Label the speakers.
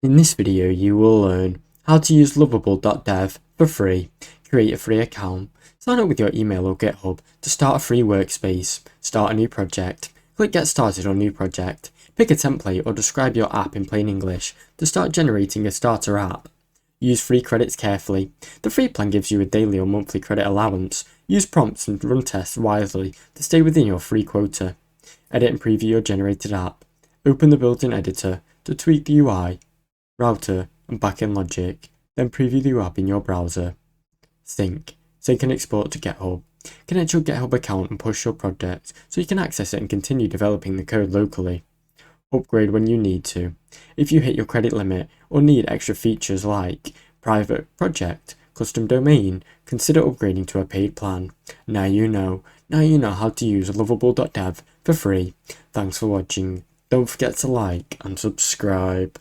Speaker 1: In this video you will learn how to use Lovable.dev for free, create a free account, sign up with your email or GitHub to start a free workspace, start a new project, click get started on new project, pick a template or describe your app in plain English to start generating a starter app. Use free credits carefully. The free plan gives you a daily or monthly credit allowance. Use prompts and run tests wisely to stay within your free quota. Edit and preview your generated app. Open the built-in editor to tweak the UI, router and backend logic, then preview the app in your browser. Sync and export to GitHub. Connect your GitHub account and push your project so you can access it and continue developing the code locally. Upgrade when you need to. If you hit your credit limit or need extra features like private project, custom domain, consider upgrading to a paid plan. Now you know how to use Lovable.dev for free. Thanks for watching. Don't forget to like and subscribe.